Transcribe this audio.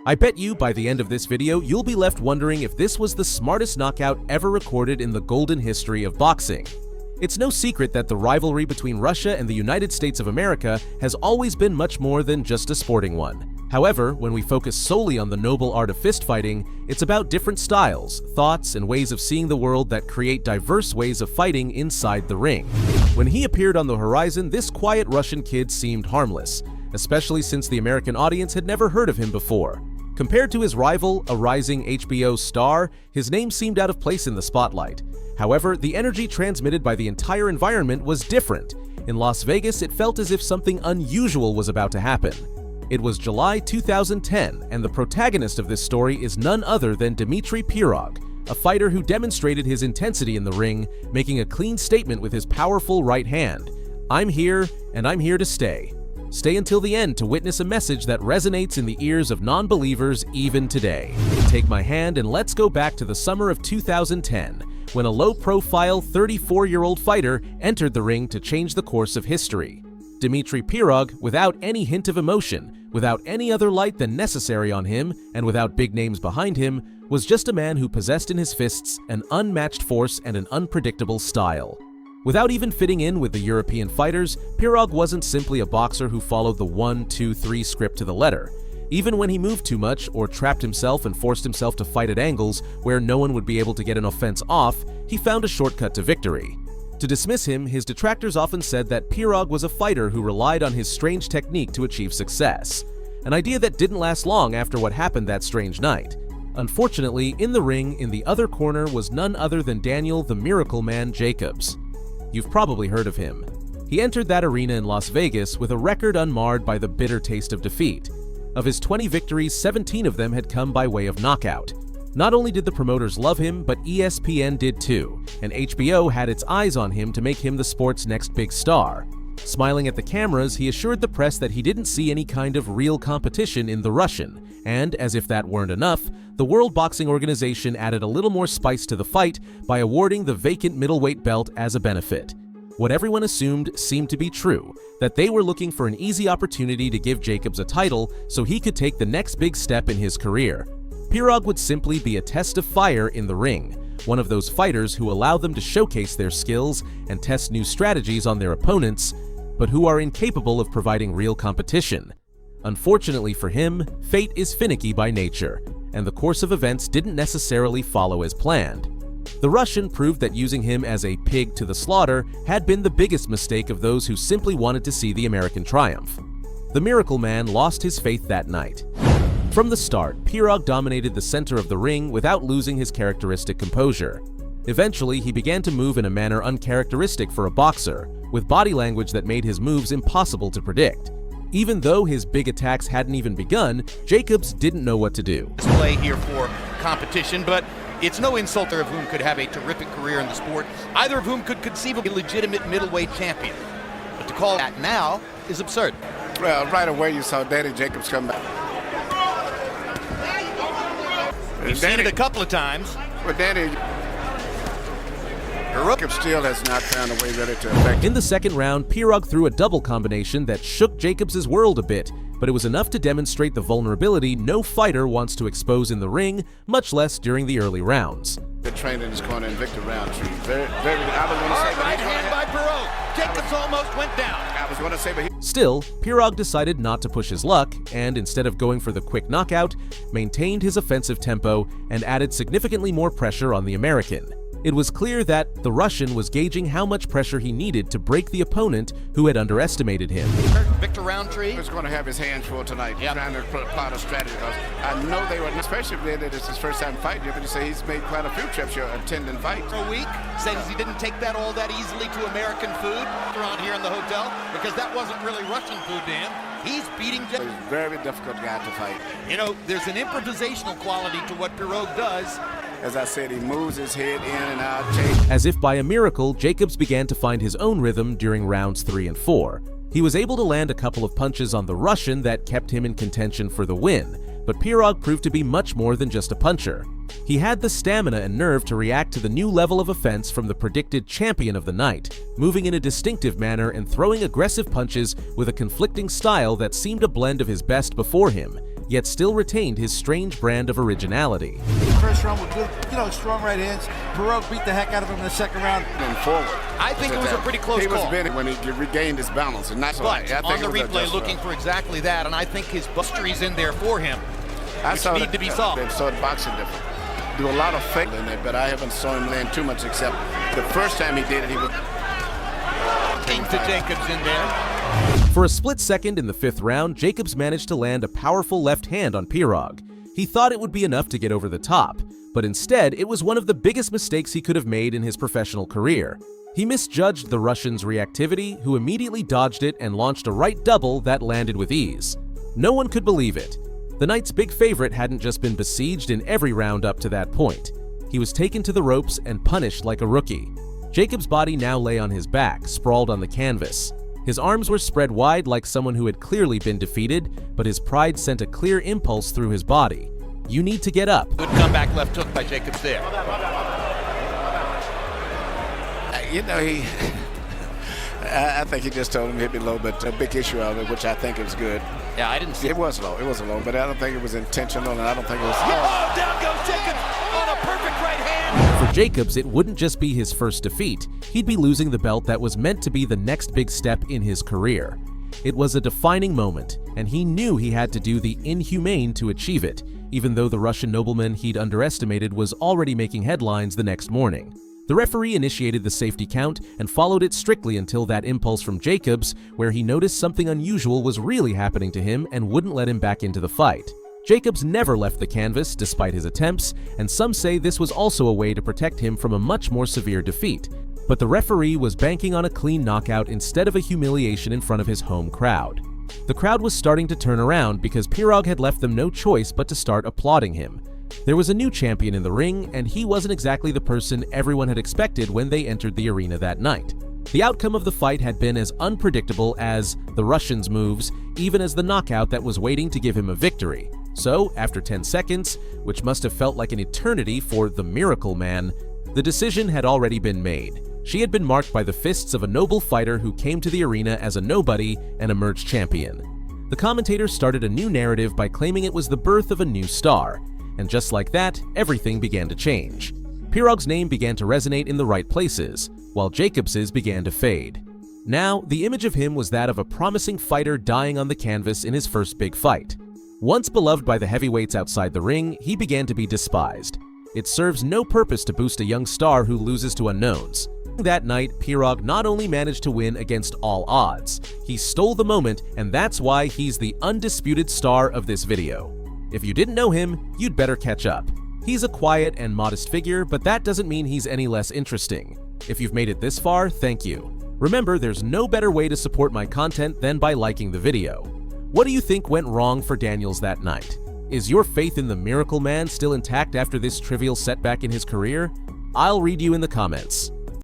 I bet you by the end of this video, you'll be left wondering if this was the smartest knockout ever recorded in the golden history of boxing. It's no secret that the rivalry between Russia and the United States of America has always been much more than just a sporting one. However, when we focus solely on the noble art of fistfighting, it's about different styles, thoughts, and ways of seeing the world that create diverse ways of fighting inside the ring. When he appeared on the horizon, this quiet Russian kid seemed harmless, especially since the American audience had never heard of him before. Compared to his rival, a rising HBO star, his name seemed out of place in the spotlight. However, the energy transmitted by the entire environment was different. In Las Vegas, it felt as if something unusual was about to happen. It was July 2010, and the protagonist of this story is none other than Dmitry Pirog, a fighter who demonstrated his intensity in the ring, making a clean statement with his powerful right hand. "I'm here, and I'm here to stay. Stay until the end to witness a message that resonates in the ears of non-believers even today. Take my hand and let's go back to the summer of 2010, when a low-profile 34-year-old fighter entered the ring to change the course of history. Dmitry Pirog, without any hint of emotion, without any other light than necessary on him, and without big names behind him, was just a man who possessed in his fists an unmatched force and an unpredictable style. Without even fitting in with the European fighters, Pirog wasn't simply a boxer who followed the 1-2-3 script to the letter. Even when he moved too much or trapped himself and forced himself to fight at angles where no one would be able to get an offense off, he found a shortcut to victory. To dismiss him, his detractors often said that Pirog was a fighter who relied on his strange technique to achieve success, an idea that didn't last long after what happened that strange night. Unfortunately, in the ring, in the other corner, was none other than Daniel the Miracle Man Jacobs. You've probably heard of him. He entered that arena in Las Vegas with a record unmarred by the bitter taste of defeat. Of his 20 victories, 17 of them had come by way of knockout. Not only did the promoters love him, but ESPN did too, and HBO had its eyes on him to make him the sport's next big star. Smiling at the cameras, he assured the press that he didn't see any kind of real competition in the Russian, and as if that weren't enough, the World Boxing Organization added a little more spice to the fight by awarding the vacant middleweight belt as a benefit. What everyone assumed seemed to be true, that they were looking for an easy opportunity to give Jacobs a title so he could take the next big step in his career. Pirog would simply be a test of fire in the ring, one of those fighters who allow them to showcase their skills and test new strategies on their opponents, but who are incapable of providing real competition. Unfortunately for him, fate is finicky by nature, and the course of events didn't necessarily follow as planned. The Russian proved that using him as a pig to the slaughter had been the biggest mistake of those who simply wanted to see the American triumph. The Miracle Man lost his faith that night. From the start, Pirog dominated the center of the ring without losing his characteristic composure. Eventually, he began to move in a manner uncharacteristic for a boxer, with body language that made his moves impossible to predict. Even though his big attacks hadn't even begun, Jacobs didn't know what to do. Play here for competition, but it's no insult of whom could have a terrific career in the sport, either of whom could conceive of a legitimate middleweight champion. But to call that now is absurd. Well, right away you saw Danny Jacobs come back. We've seen it a couple of times. But Danny Jacobs still has not found a way really to affect him. In the second round, Pirog threw a double combination that shook Jacobs' world a bit, but it was enough to demonstrate the vulnerability no fighter wants to expose in the ring, much less during the early rounds. Good trained in his corner in Victor Roundtree. Very, I was going to say, right hand by Pirog. Jacobs almost went down. I was going to say, but Still, Pirog decided not to push his luck, and instead of going for the quick knockout, maintained his offensive tempo and added significantly more pressure on the American. It was clear that the Russian was gauging how much pressure he needed to break the opponent who had underestimated him. Victor Roundtree he's going to have his hands full tonight. Yep. Trying to plot a strategy, because I know they were, especially if it's his first time fighting. You can say he's made quite a few trips here attending fights. a week. Says he didn't take that all that easily to American food around here in the hotel, because that wasn't really Russian food to him. He's beating He's a very difficult guy to fight. You know, there's an improvisational quality to what Pirog does. As I said, he moves his head in and out. As if by a miracle, Jacobs began to find his own rhythm during rounds 3 and 4. He was able to land a couple of punches on the Russian that kept him in contention for the win, but Pirog proved to be much more than just a puncher. He had the stamina and nerve to react to the new level of offense from the predicted champion of the night, moving in a distinctive manner and throwing aggressive punches with a conflicting style that seemed a blend of his best before him, yet still retained his strange brand of originality. First round with good, strong right hands. Pirog beat the heck out of him in the second round. And forward. I think it was a pretty close he call. He was bending when he regained his balance. And that's but on the replay looking for exactly that, and I think his bustery's in there for him. Need to be solved. They've saw the boxing different. Do a lot of fake in there, but I haven't saw him land too much except the first time he did it, he was... King to Jacobs in there. For a split second in the 5th round, Jacobs managed to land a powerful left hand on Pirog. He thought it would be enough to get over the top, but instead it was one of the biggest mistakes he could have made in his professional career. He misjudged the Russian's reactivity, who immediately dodged it and launched a right double that landed with ease. No one could believe it. The night's big favorite hadn't just been besieged in every round up to that point. He was taken to the ropes and punished like a rookie. Jacobs' body now lay on his back, sprawled on the canvas. His arms were spread wide like someone who had clearly been defeated, but his pride sent a clear impulse through his body. You need to get up. Good comeback left hook by Jacobs there. I think he just told him hit me low, but a big issue of it, which I think is good. Yeah, I didn't see it. It was low, but I don't think it was intentional, and I don't think it was... Oh, down goes Jacobs on a perfect right hand! For Jacobs, it wouldn't just be his first defeat. He'd be losing the belt that was meant to be the next big step in his career. It was a defining moment, and he knew he had to do the inhumane to achieve it, even though the Russian nobleman he'd underestimated was already making headlines the next morning. The referee initiated the safety count and followed it strictly until that impulse from Jacobs, where he noticed something unusual was really happening to him and wouldn't let him back into the fight. Jacobs never left the canvas despite his attempts, and some say this was also a way to protect him from a much more severe defeat. But the referee was banking on a clean knockout instead of a humiliation in front of his home crowd. The crowd was starting to turn around because Pirog had left them no choice but to start applauding him. There was a new champion in the ring, and he wasn't exactly the person everyone had expected when they entered the arena that night. The outcome of the fight had been as unpredictable as the Russian's moves, even as the knockout that was waiting to give him a victory. So, after 10 seconds, which must have felt like an eternity for the Miracle Man, the decision had already been made. She had been marked by the fists of a noble fighter who came to the arena as a nobody and emerged champion. The commentators started a new narrative by claiming it was the birth of a new star. And just like that, everything began to change. Pirog's name began to resonate in the right places, while Jacobs's began to fade. Now, the image of him was that of a promising fighter dying on the canvas in his first big fight. Once beloved by the heavyweights outside the ring, he began to be despised. It serves no purpose to boost a young star who loses to unknowns. That night, Pirog not only managed to win against all odds, he stole the moment, and that's why he's the undisputed star of this video. If you didn't know him, you'd better catch up. He's a quiet and modest figure, but that doesn't mean he's any less interesting. If you've made it this far, thank you. Remember, there's no better way to support my content than by liking the video. What do you think went wrong for Daniels that night? Is your faith in the Miracle Man still intact after this trivial setback in his career? I'll read you in the comments.